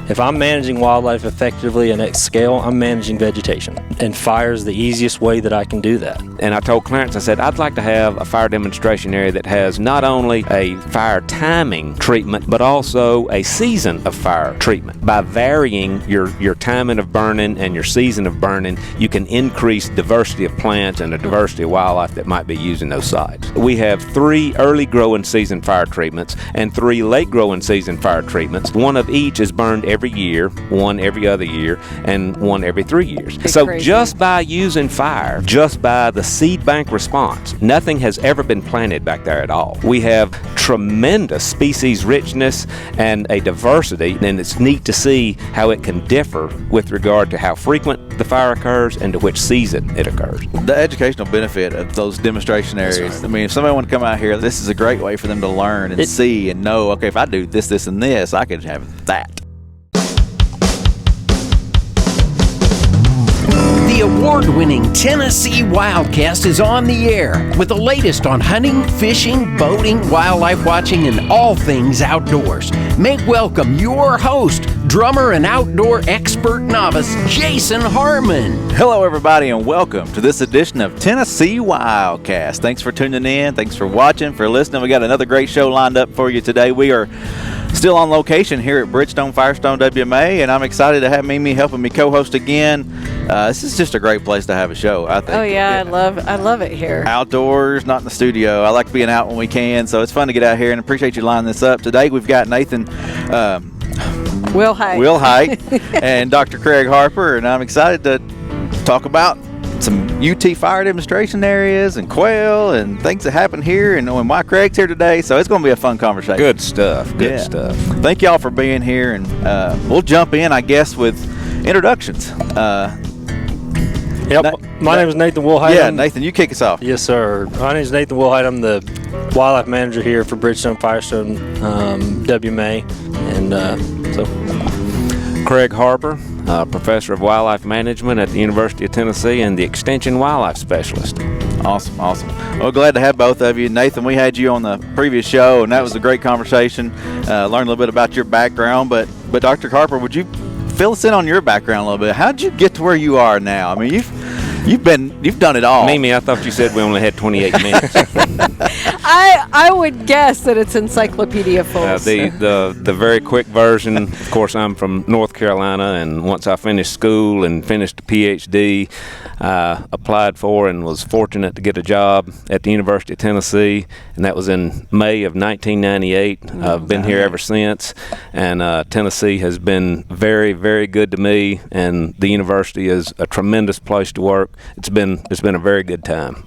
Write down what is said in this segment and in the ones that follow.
If I'm managing wildlife effectively and at scale, I'm managing vegetation. And fire is the easiest way that I can do that. And I told Clarence, I said, I'd like to have a fire demonstration area that has not only a fire timing treatment, but also a season of fire treatment. By varying your timing of burning and your season of burning, you can increase diversity of plants and the diversity of wildlife that might be using those sites. We have 3 early growing season fire treatments and 3 late growing season fire treatments. One of each is burned every year, 1 every other year, and 1 every 3 years. That's so crazy. Just by using fire, just by the seed bank response, nothing has ever been planted back there at all. We have tremendous species richness and a diversity, and it's neat to see how it can differ with regard to how frequent the fire occurs and to which season it occurs. The educational benefit of those demonstration areas. That's right. I mean, if somebody want to come out here, this is a great way for them to learn and see and know, okay, if I do this, this, and this, I could have that. The award-winning Tennessee WildCast is on the air with the latest on hunting, fishing, boating, wildlife watching, and all things outdoors. Make welcome your host, drummer and outdoor expert novice, Jason Harmon. Hello, everybody, and welcome to this edition of Tennessee WildCast. Thanks for tuning in. Thanks for watching, for listening. We got another great show lined up for you today. We are still on location here at Bridgestone Firestone WMA, and I'm excited to have Mimi helping me co-host again. This is just a great place to have a show, I think. Oh yeah, I love it here. Outdoors, not in the studio. I like being out when we can, so it's fun to get out here, and appreciate you lining this up. Today we've got Nathan Wilhite and Dr. Craig Harper, and I'm excited to talk about some UT fire demonstration areas and Quail and things that happen here, and why Craig's here today, so it's going to be a fun conversation. Good stuff. Good stuff. Thank y'all for being here, and we'll jump in, I guess, with introductions. My name is Nathan Wilhite. Yeah, Nathan, you kick us off. Yes, sir. My name is Nathan Wilhite. I'm the wildlife manager here for Bridgestone Firestone WMA. And Craig Harper, Professor of Wildlife Management at the University of Tennessee and the Extension Wildlife Specialist. Awesome. Well, glad to have both of you. Nathan, we had you on the previous show, and that was a great conversation. Learned a little bit about your background, but Dr. Harper, would you fill us in on your background a little bit? How did you get to where you are now? I mean, you've done it all. Mimi, I thought you said we only had 28 minutes. I would guess that it's encyclopedia full. The very quick version, of course, I'm from North Carolina, and once I finished school and finished a PhD, I applied for and was fortunate to get a job at the University of Tennessee, and that was in May of 1998. I've been here ever since, and Tennessee has been very, very good to me, and the university is a tremendous place to work. It's been a very good time.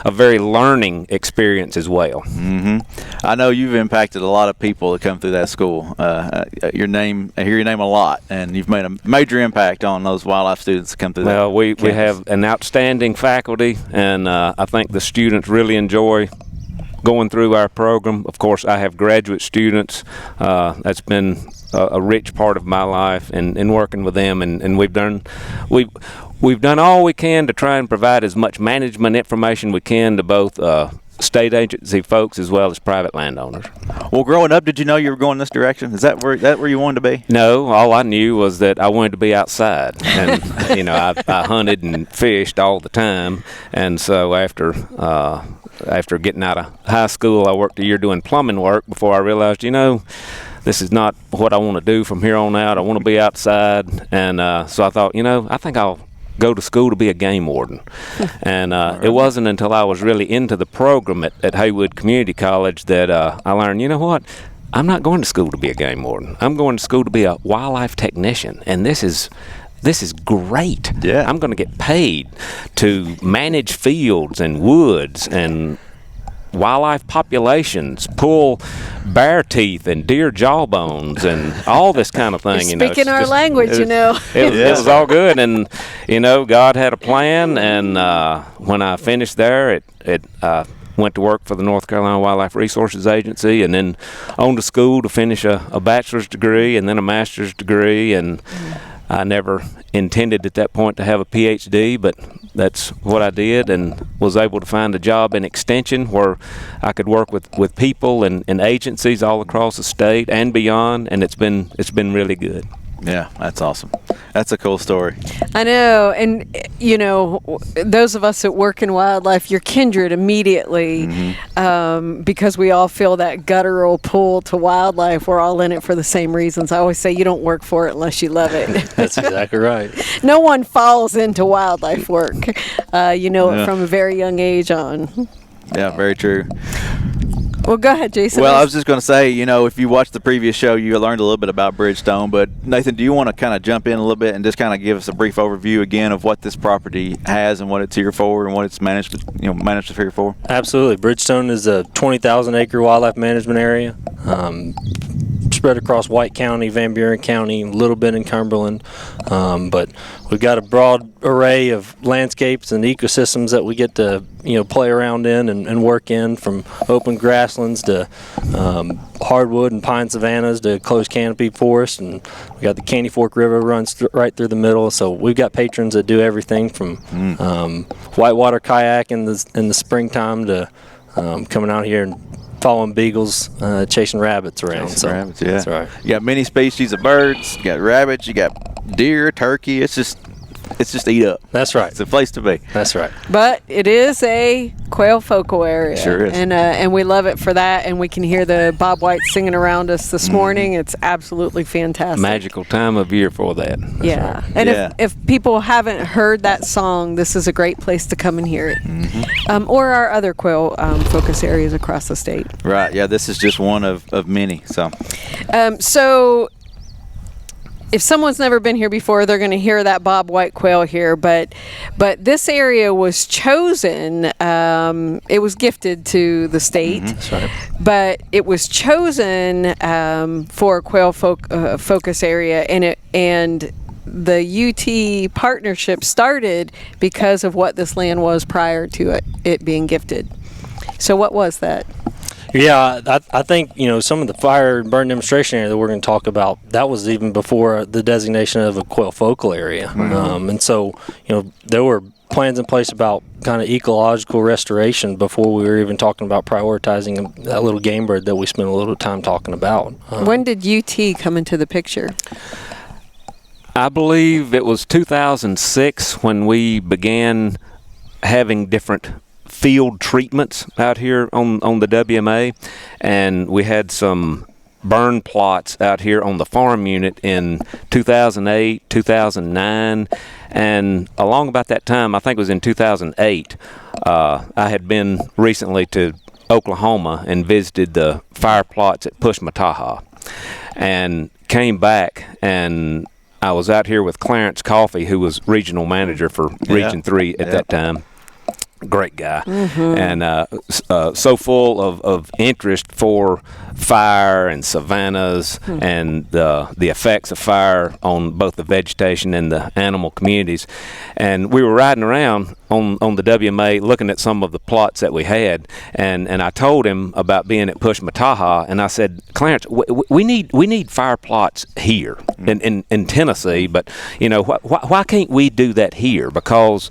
A very learning experience as well. Mm-hmm. I know you've impacted a lot of people that come through that school. I hear your name a lot, and you've made a major impact on those wildlife students that come through. Well, we have an outstanding faculty, and I think the students really enjoy going through our program. Of course, I have graduate students. That's been a rich part of my life, and working with them, and we've done all we can to try and provide as much management information we can to both state agency folks as well as private landowners. Well, growing up, did you know you were going this direction? Is that where you wanted to be? No, all I knew was that I wanted to be outside, and I hunted and fished all the time, and so after getting out of high school, I worked a year doing plumbing work before I realized, this is not what I want to do from here on out. I want to be outside, and so I thought, I think I'll go to school to be a game warden. And it wasn't until I was really into the program at Haywood Community College that I learned, I'm not going to school to be a game warden. I'm going to school to be a wildlife technician, and this is great. Yeah. I'm going to get paid to manage fields and woods and wildlife populations, pull bear teeth and deer jawbones and all this kind of thing. You're speaking our language, It was all good, and God had a plan. And when I finished there, it went to work for the North Carolina Wildlife Resources Agency, and then on to school to finish a bachelor's degree and then a master's degree, and I never intended at that point to have a PhD, but that's what I did, and was able to find a job in extension where I could work with people and agencies all across the state and beyond, and it's been really good. Yeah, that's awesome. That's a cool story. I know. And, you know, those of us that work in wildlife, you're kindred immediately because we all feel that guttural pull to wildlife. We're all in it for the same reasons. I always say you don't work for it unless you love it. That's exactly right. No one falls into wildlife work. You know it from a very young age on. Yeah, very true. Well, go ahead, Jason. Well, I was just going to say, you know, if you watched the previous show, you learned a little bit about Bridgestone. But, Nathan, do you want to kind of jump in a little bit and just kind of give us a brief overview again of what this property has and what it's here for and what it's managed here for? Absolutely. Bridgestone is a 20,000-acre wildlife management area. Spread across White County, Van Buren County, a little bit in Cumberland. But we've got a broad array of landscapes and ecosystems that we get to, play around in and work in, from open grasslands to hardwood and pine savannas to closed canopy forest. And we got the Candy Fork River runs right through the middle. So we've got patrons that do everything from whitewater kayak in the springtime to coming out here and following beagles, chasing rabbits around. Rabbits, yeah. That's right. You got many species of birds. You got rabbits. You got deer, turkey. It's just eat up. That's right. It's a place to be. That's right. But it is a quail focal area. Sure is. And we love it for that. And we can hear the Bob White singing around us this morning. It's absolutely fantastic. Magical time of year for that. Yeah. And if people haven't heard that song, this is a great place to come and hear it. Or our other quail focus areas across the state. Right. Yeah, this is just one of many. So if someone's never been here before, they're going to hear that Bob White quail here. But this area was chosen. It was gifted to the state. That's right. But it was chosen for a quail focus area, and the UT partnership started because of what this land was prior to it being gifted. So what was that? Yeah, I think, some of the fire and burn demonstration area that we're going to talk about, that was even before the designation of a quail focal area. And so, there were plans in place about kind of ecological restoration before we were even talking about prioritizing that little game bird that we spent a little time talking about. When did UT come into the picture? I believe it was 2006 when we began having different field treatments out here on the WMA, and we had some burn plots out here on the farm unit in 2008, 2009, and along about that time, I think it was in 2008, I had been recently to Oklahoma and visited the fire plots at Pushmataha, and came back, and I was out here with Clarence Coffey, who was regional manager for Region 3 at that time. Great guy, and so full of interest for fire and savannas and the effects of fire on both the vegetation and the animal communities. And we were riding around on the WMA looking at some of the plots that we had, and I told him about being at Pushmataha, and I said, Clarence, we need fire plots here in Tennessee, but why can't we do that here? Because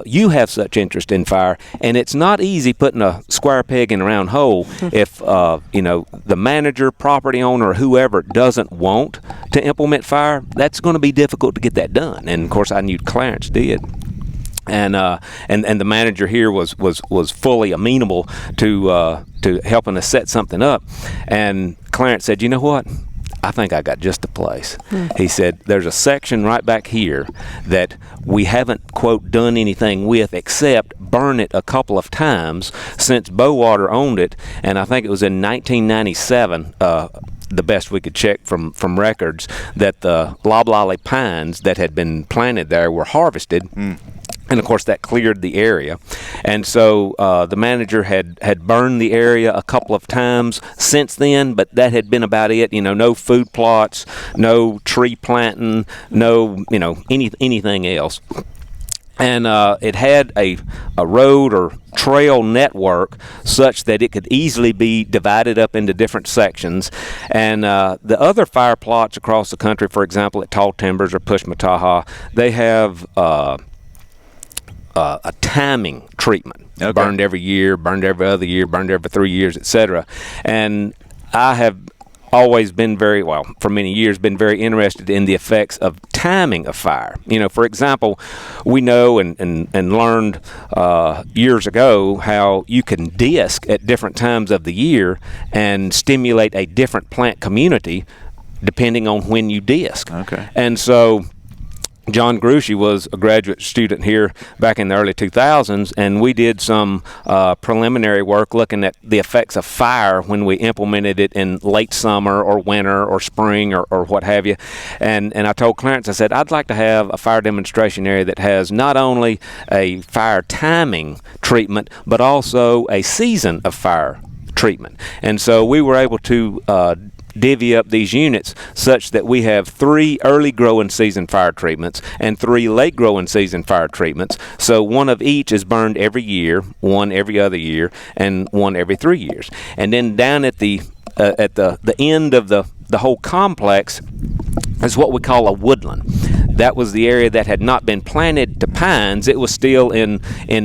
you have such interest in fire, and it's not easy putting a square peg in a round hole if the manager, property owner, or whoever doesn't want to implement fire. That's going to be difficult to get that done, and of course I knew Clarence did. And the manager here was fully amenable to helping us set something up. And Clarence said, "You know what? I think I got just the place." He said, "There's a section right back here that we haven't, quote, done anything with except burn it a couple of times since Bowater owned it, and I think it was in 1997." The best we could check from records, that the loblolly pines that had been planted there were harvested. And, of course, that cleared the area. And so the manager had burned the area a couple of times since then, but that had been about it. No food plots, no tree planting, no, anything else. And it had a road or trail network such that it could easily be divided up into different sections. And the other fire plots across the country, for example, at Tall Timbers or Pushmataha, they have a timing treatment. Okay. Burned every year, burned every other year, burned every 3 years, etc. And I have always been for many years, been very interested in the effects of timing of fire. For example, we know and learned years ago how you can disc at different times of the year and stimulate a different plant community depending on when you disc. Okay. And so John Grucci was a graduate student here back in the early 2000s, and we did some preliminary work looking at the effects of fire when we implemented it in late summer or winter or spring or what have you. And I told Clarence, I said, I'd like to have a fire demonstration area that has not only a fire timing treatment, but also a season of fire treatment. And so we were able to divvy up these units such that we have 3 early growing season fire treatments and 3 late growing season fire treatments. So one of each is burned every year, 1 every other year, and 1 every 3 years. And then down at the end of the whole complex is what we call a woodland. That was the area that had not been planted to pines. It was still in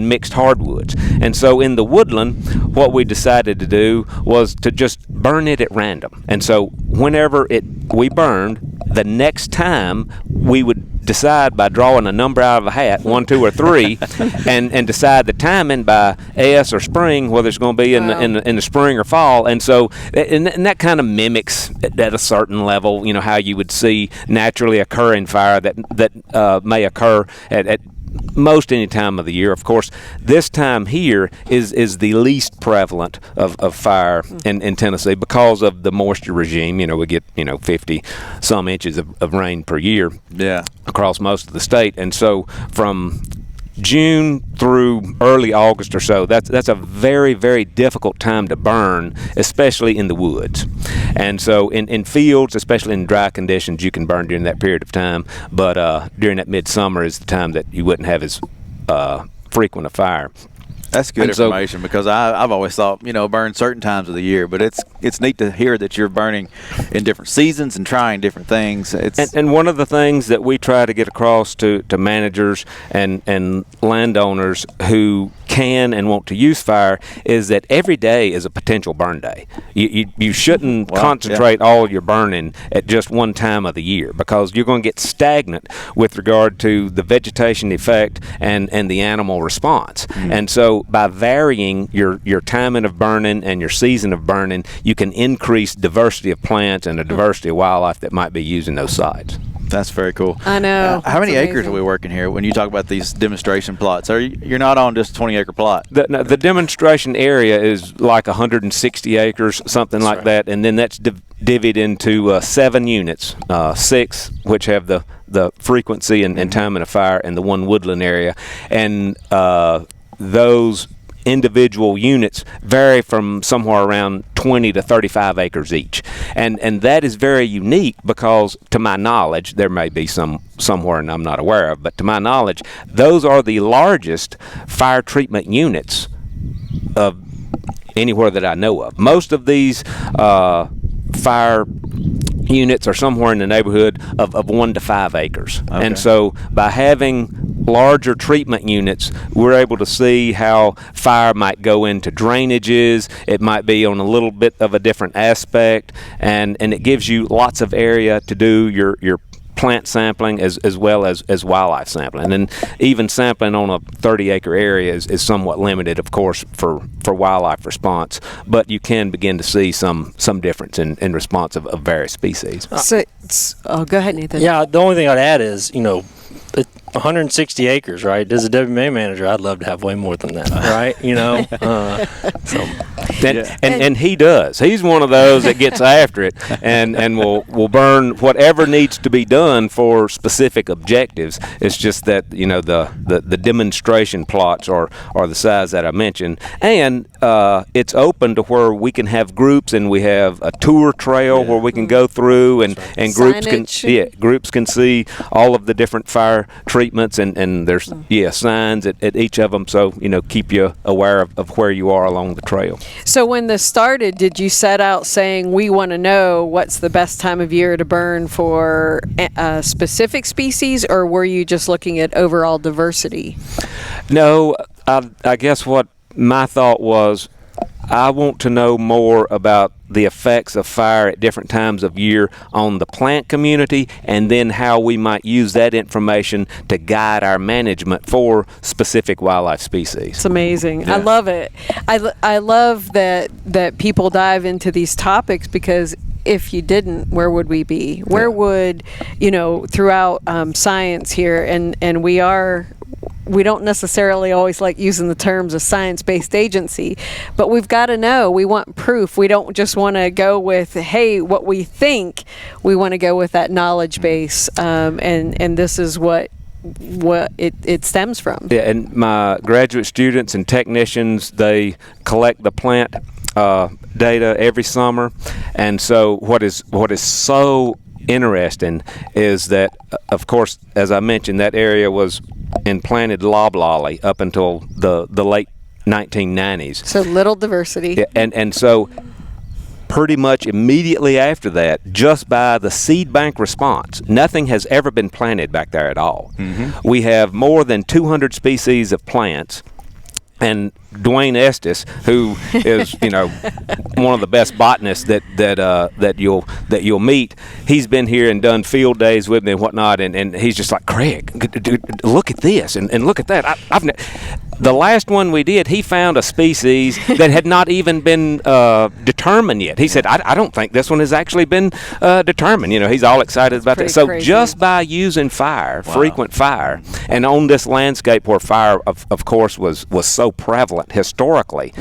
mixed hardwoods. And so in the woodland, what we decided to do was to just burn it at random. And so whenever we burned, the next time we would decide by drawing a number out of a hat, 1, 2, or 3, and decide the timing by S or spring, whether it's going to be in the spring or fall. And so, and that kind of mimics at a certain level, how you would see naturally occurring fire that may occur at most any time of the year. Of course, this time here is the least prevalent of fire in Tennessee because of the moisture regime. We get 50 some inches of rain per year across most of the state, and so from June through early August or so, that's a very, very difficult time to burn, especially in the woods. And so in fields, especially in dry conditions, you can burn during that period of time, but during that midsummer is the time that you wouldn't have as frequent a fire. That's good information, because I've always thought, burn certain times of the year, but it's neat to hear that you're burning in different seasons and trying different things. And one of the things that we try to get across to managers and landowners who can and want to use fire is that every day is a potential burn day. You shouldn't concentrate all your burning at just one time of the year, because you're going to get stagnant with regard to the vegetation effect and the animal response. And so by varying your timing of burning and your season of burning, you can increase diversity of plants and the diversity of wildlife that might be using those sites. That's very cool. I know. How many acres are we working here when you talk about these demonstration plots? You're not on just a 20-acre plot. The demonstration area is like 160 acres, something like that, and then that's divvied into 7 units, 6 which have the frequency and timing of fire, and the 1 woodland area. And those individual units vary from somewhere around 20 to 35 acres each. And that is very unique because, to my knowledge, there may be somewhere and I'm not aware of, but to my knowledge, those are the largest fire treatment units of anywhere that I know of. Most of these fire units are somewhere in the neighborhood of 1 to 5 acres. Okay. And so by having larger treatment units, we're able to see how fire might go into drainages. It might be on a little bit of a different aspect, and it gives you lots of area to do your plant sampling as well as wildlife sampling. And even sampling on a 30-acre area is somewhat limited, of course, for wildlife response, but you can begin to see some difference in response of various species. Go ahead, Nathan. Yeah, the only thing I'd add is, 160 acres, right? As a WMA manager, I'd love to have way more than that, right? And he does. He's one of those that gets after it and will burn whatever needs to be done for specific objectives. It's just that the demonstration plots are the size that I mentioned, and it's open to where we can have groups, and we have a tour trail where we can go through, and groups can see all of the different fire treatments treatments, and there's signs at each of them, so keep you aware of where you are along the trail. So when this started, did you set out saying we want to know what's the best time of year to burn for a specific species, or were you just looking at overall diversity? No, I guess what my thought was, I want to know more about the effects of fire at different times of year on the plant community, and then how we might use that information to guide our management for specific wildlife species. It's amazing. Yeah. I love it. I love that people dive into these topics, because if you didn't, where would we be? Where would, throughout science here, and we don't necessarily always like using the terms of science-based agency, but we've got to know. We want proof. We don't just want to go with, hey, what we think. We want to go with that knowledge base, and this is what it stems from. Yeah, and my graduate students and technicians, they collect the plant data every summer, and so what is so interesting is that, of course, as I mentioned, that area was in planted loblolly up until the late 1990s. So little diversity. Yeah, and so pretty much immediately after that, just by the seed bank response, nothing has ever been planted back there at all. Mm-hmm. We have more than 200 species of plants. And Dwayne Estes, who is one of the best botanists that you'll meet, he's been here and done field days with me and whatnot, and he's just like, Craig, look at this and look at that. The last one we did, he found a species that had not even been determined yet. He said, I don't think this one has actually been determined. He's all excited about that. So crazy. Just by using fire, frequent fire, and on this landscape where fire, of course, was so prevalent historically,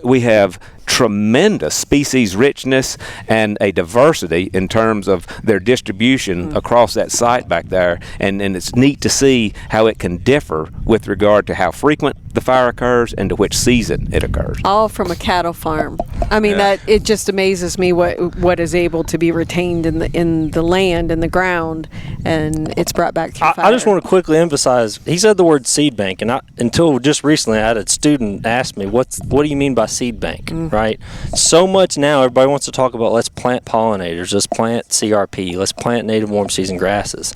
we have tremendous species richness and a diversity in terms of their distribution across that site back there, and it's neat to see how it can differ with regard to how frequent the fire occurs and to which season it occurs. All from a cattle farm. I mean, that it just amazes me what is able to be retained in the land and the ground, and it's brought back through fire. I just want to quickly emphasize, he said the word seed bank, and until just recently I had a student ask me, what do you mean by seed bank, right? So much now everybody wants to talk about, let's plant pollinators, let's plant CRP, let's plant native warm season grasses.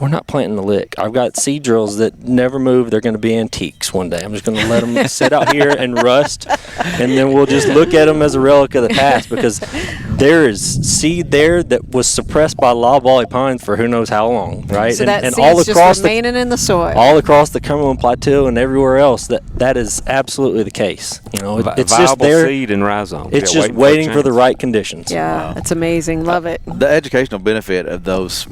We're not planting a lick. I've got seed drills that never move. They're going to be antiques one day. I'm just going to let them sit out here and rust, and then we'll just look at them as a relic of the past, because there is seed there that was suppressed by loblolly pines for who knows how long, right? So that and seed's all across just remaining in the soil. all across the Cumberland Plateau and everywhere else, that is absolutely the case. It's just there. Seed and rhizome. It's just waiting for the right conditions. Yeah, it's amazing. Love it. The educational benefit of those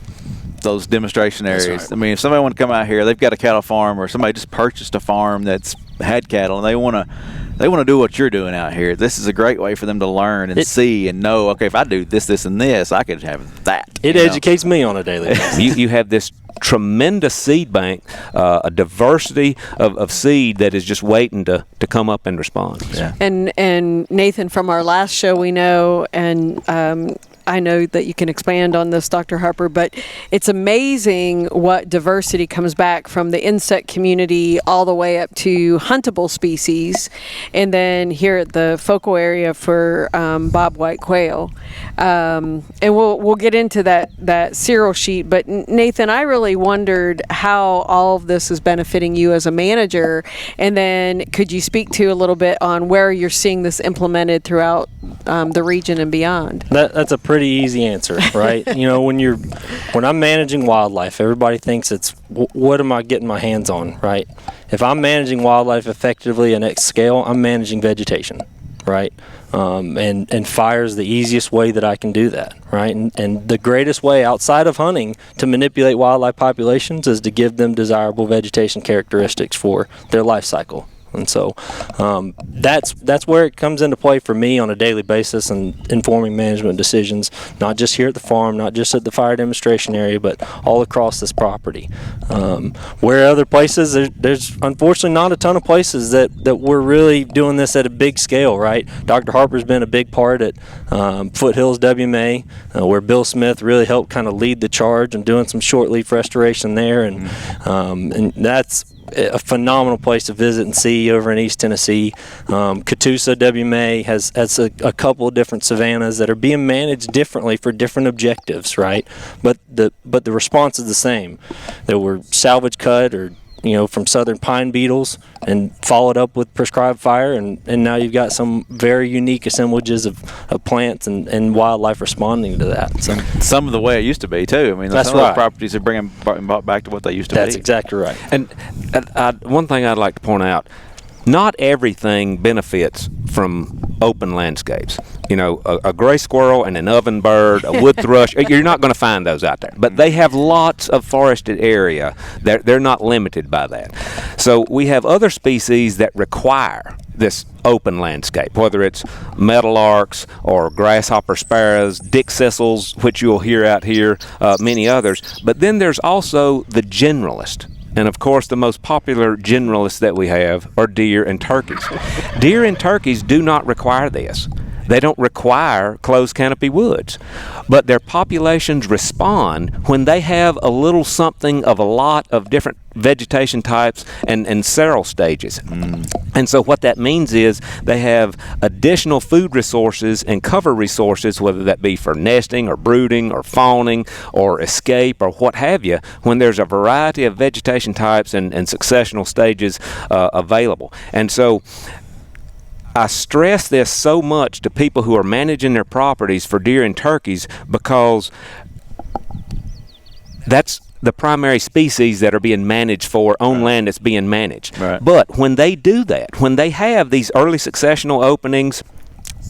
demonstration areas. Right. I mean, if somebody want to come out here, they've got a cattle farm, or somebody just purchased a farm that's had cattle, and they want to do what you're doing out here. This is a great way for them to learn and see and know, okay, if I do this, and this, I could have that. It educates me on a daily basis. You have this tremendous seed bank, a diversity of seed that is just waiting to come up and respond. Yeah. And Nathan, from our last show, we know, and I know that you can expand on this, Dr. Harper, but it's amazing what diversity comes back from the insect community all the way up to huntable species, and then here at the focal area for bobwhite quail. And we'll get into that serial sheet, but Nathan, I really wondered how all of this is benefiting you as a manager, and then could you speak to a little bit on where you're seeing this implemented throughout the region and beyond? That's a pretty easy answer, right? When I'm managing wildlife, everybody thinks it's what am I getting my hands on, right? If I'm managing wildlife effectively and at scale, I'm managing vegetation, right? And fire is the easiest way that I can do that, right? And the greatest way outside of hunting to manipulate wildlife populations is to give them desirable vegetation characteristics for their life cycle, And so that's where it comes into play for me on a daily basis and informing management decisions, not just here at the farm, not just at the fire demonstration area, but all across this property. Where other places, there's unfortunately not a ton of places that we're really doing this at a big scale, right? Dr. Harper's been a big part at Foothills WMA, where Bill Smith really helped kind of lead the charge and doing some short leaf restoration there, and that's a phenomenal place to visit and see over in East Tennessee. Catoosa WMA has a couple of different savannas that are being managed differently for different objectives, right? But the response is the same. There were salvage cut or from southern pine beetles and followed up with prescribed fire, and now you've got some very unique assemblages of plants and wildlife responding to that. So some of the way it used to be too. I mean, that's some of right. those properties are bringing back to what they used to be. That's exactly right. And one thing I'd like to point out, not everything benefits from open landscapes. A gray squirrel and an ovenbird, a wood thrush, you're not going to find those out there. But they have lots of forested area. They're not limited by that. So we have other species that require this open landscape, whether it's meadowlarks or grasshopper sparrows, dickcissels, which you'll hear out here, many others. But then there's also the generalist. And of course, the most popular generalists that we have are deer and turkeys. Deer and turkeys do not require this. They don't require closed canopy woods, but their populations respond when they have a little something of a lot of different vegetation types and several stages. And so what that means is they have additional food resources and cover resources, whether that be for nesting or brooding or fawning or escape or what have you, when there's a variety of vegetation types and successional stages available. And so I stress this so much to people who are managing their properties for deer and turkeys, because that's the primary species that are being managed on land that's being managed. Right. But when they do that, when they have these early successional openings,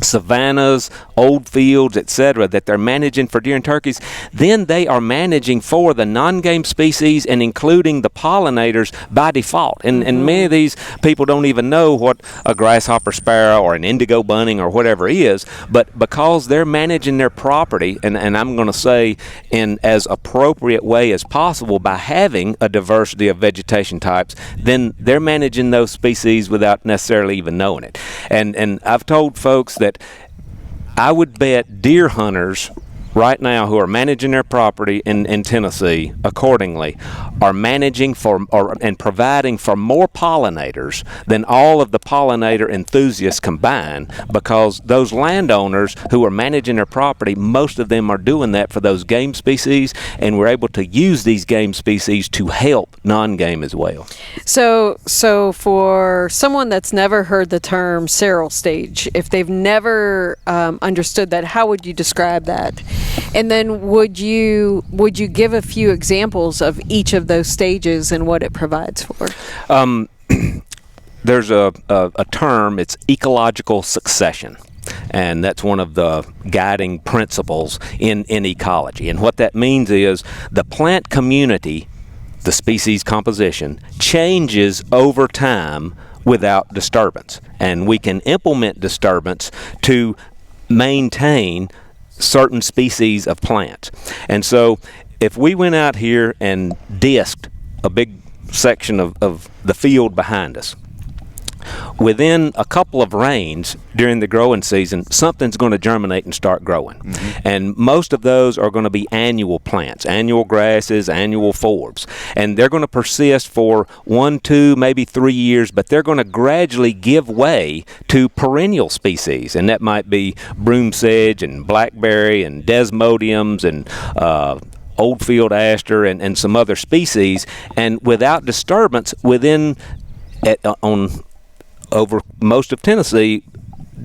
savannas, old fields, etc., that they're managing for deer and turkeys, then they are managing for the non-game species and including the pollinators by default. And many of these people don't even know what a grasshopper sparrow or an indigo bunting or whatever is, but because they're managing their property, and I'm going to say in as appropriate way as possible by having a diversity of vegetation types, then they're managing those species without necessarily even knowing it. And I've told folks that I would bet deer hunters right now who are managing their property in Tennessee accordingly are managing for and providing for more pollinators than all of the pollinator enthusiasts combined, because those landowners who are managing their property, most of them are doing that for those game species, and we're able to use these game species to help non-game as well. So for someone that's never heard the term seral stage, if they've never understood that, how would you describe that? And then would you give a few examples of each of those stages and what it provides for? There's a term, it's ecological succession. And that's one of the guiding principles in ecology. And what that means is the plant community, the species composition, changes over time without disturbance. And we can implement disturbance to maintain certain species of plants. And so if we went out here and disked a big section of the field behind us, within a couple of rains during the growing season, something's going to germinate and start growing. And most of those are going to be annual plants, annual grasses, annual forbs. And they're going to persist for 1, 2, maybe 3 years, but they're going to gradually give way to perennial species. And that might be broom sedge and blackberry and desmodiums and old field aster and some other species. And without disturbance, over most of Tennessee,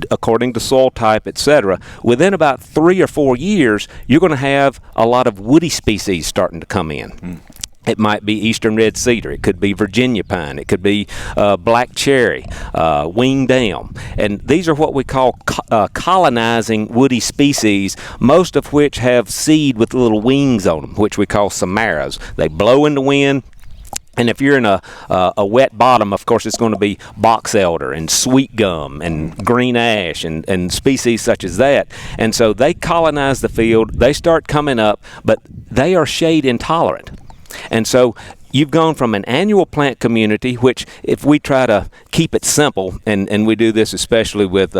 according to soil type, etc., within about 3 or 4 years, you're going to have a lot of woody species starting to come in. It might be eastern red cedar. It could be Virginia pine. It could be black cherry, winged elm. And these are what we call colonizing woody species, most of which have seed with little wings on them, which we call samaras. They blow in the wind, And if you're in a wet bottom, of course, it's going to be box elder and sweet gum and green ash and species such as that. And so they colonize the field. They start coming up, but they are shade intolerant. And so you've gone from an annual plant community, which if we try to keep it simple, and we do this especially with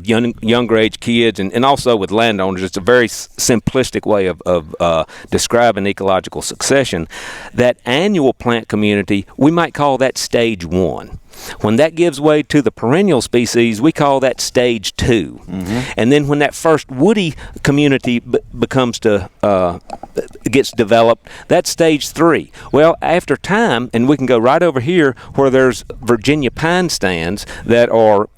younger age kids and also with landowners, it's a very simplistic way of describing ecological succession. That annual plant community, we might call that stage 1. When that gives way to the perennial species, we call that stage 2. And then when that first woody community gets developed, that's stage 3. Well, after time, and we can go right over here where there's Virginia pine stands that are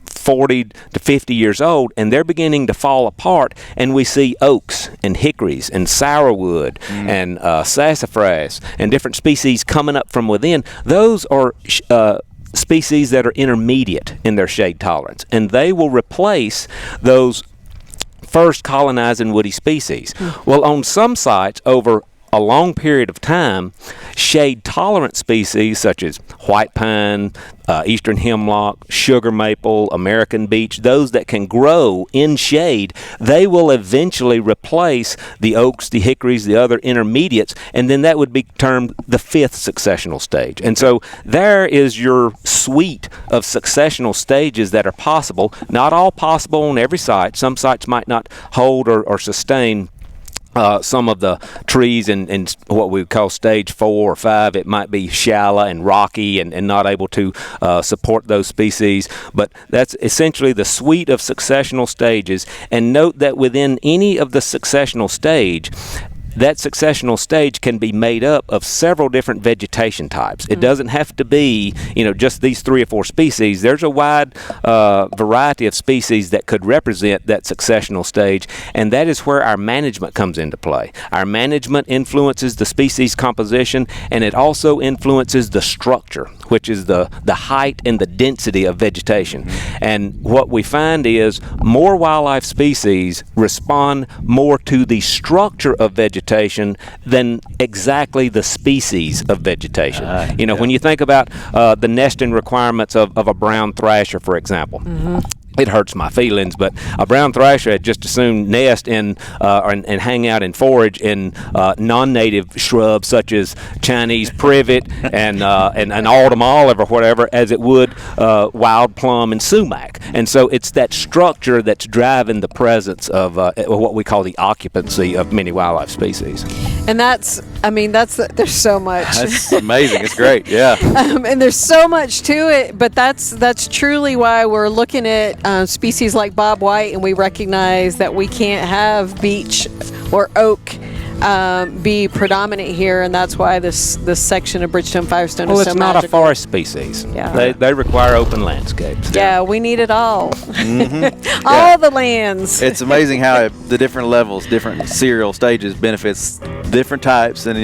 40 to 50 years old, and they're beginning to fall apart, and we see oaks and hickories and sourwood and sassafras and different species coming up from within. Those are species that are intermediate in their shade tolerance, and they will replace those first colonizing woody species. Well, on some sites over a long period of time, shade-tolerant species such as white pine, eastern hemlock, sugar maple, American beech, those that can grow in shade, they will eventually replace the oaks, the hickories, the other intermediates, and then that would be termed the 5th successional stage. And so there is your suite of successional stages that are possible. Not all possible on every site. Some sites might not hold or sustain some of the trees in what we would call stage 4 or 5. It might be shallow and rocky and not able to support those species, but that's essentially the suite of successional stages. And note that within any of the successional stage, that successional stage can be made up of several different vegetation types. It doesn't have to be, just these 3 or 4 species. There's a wide variety of species that could represent that successional stage, and that is where our management comes into play. Our management influences the species composition, and it also influences the structure, which is the height and the density of vegetation. And what we find is more wildlife species respond more to the structure of vegetation than exactly the species of vegetation. When you think about the nesting requirements of a brown thrasher, for example, it hurts my feelings, but a brown thrasher had just as soon nest in and hang out and forage in non-native shrubs such as Chinese privet and autumn olive or whatever as it would wild plum and sumac. And so it's that structure that's driving the presence of what we call the occupancy of many wildlife species. And there's so much. That's amazing. It's great. Yeah. And there's so much to it, but that's truly why we're looking at species like Bob White, and we recognize that we can't have beech or oak be predominant here, and that's why this section of Bridgestone Firestone is so it's not magical. a forest species. Yeah. They require open landscapes. Yeah, we need it all. All the lands. It's amazing how the different levels, different cereal stages benefits different types, and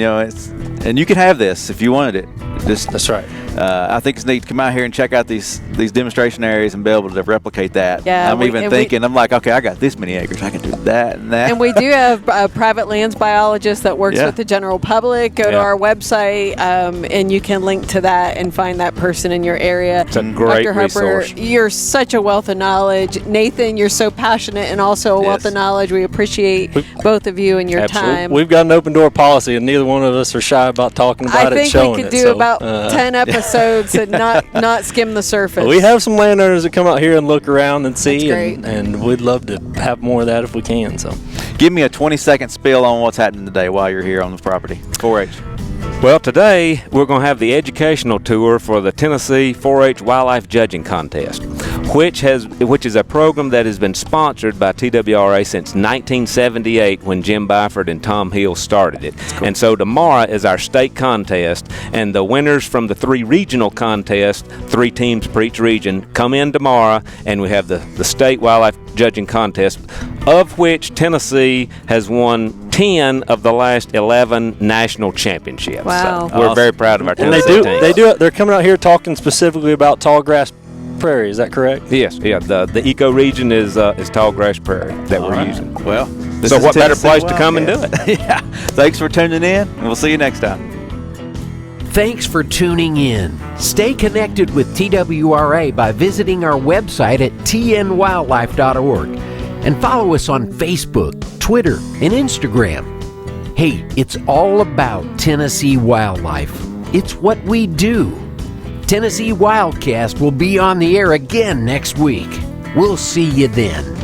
and you can have this if you wanted it. That's right. I think it's neat to come out here and check out these demonstration areas and be able to replicate that. Yeah, I'm like, okay, I got this many acres, I can do that and that. And we do have a private lands biologist that works with the general public. Go to our website, and you can link to that and find that person in your area. It's a great Dr. Harper, resource. you're such a wealth of knowledge. Nathan, you're so passionate and also a wealth of knowledge. We appreciate both of you and your time. We've got an open door policy, and neither one of us are shy about talking about it and showing it. I think we could do about 10 episodes and not skim the surface. We have some landowners that come out here and look around and see, That's great. and we'd love to have more of that if we can. So, give me a 20-second spiel on what's happening today while you're here on the property. 4-H. Well, today we're going to have the educational tour for the Tennessee 4-H Wildlife Judging Contest, which is a program that has been sponsored by TWRA since 1978 when Jim Byford and Tom Hill started it. Cool. And so tomorrow is our state contest, and the winners from the 3 regional contests, 3 teams per each region, come in tomorrow, and we have the state wildlife judging contest, of which Tennessee has won 10 of the last 11 national championships. Wow. So we're very proud of our and Tennessee team. they're coming out here talking specifically about tall grass prairie. Is that correct? Yes, yeah. The eco region is tall grass prairie that we're using. Well, So what better place to come and do it? Yeah. Thanks for tuning in, and we'll see you next time. Thanks for tuning in. Stay connected with TWRA by visiting our website at tnwildlife.org and follow us on Facebook, Twitter, and Instagram. Hey, it's all about Tennessee wildlife. It's what we do. Tennessee WildCast will be on the air again next week. We'll see you then.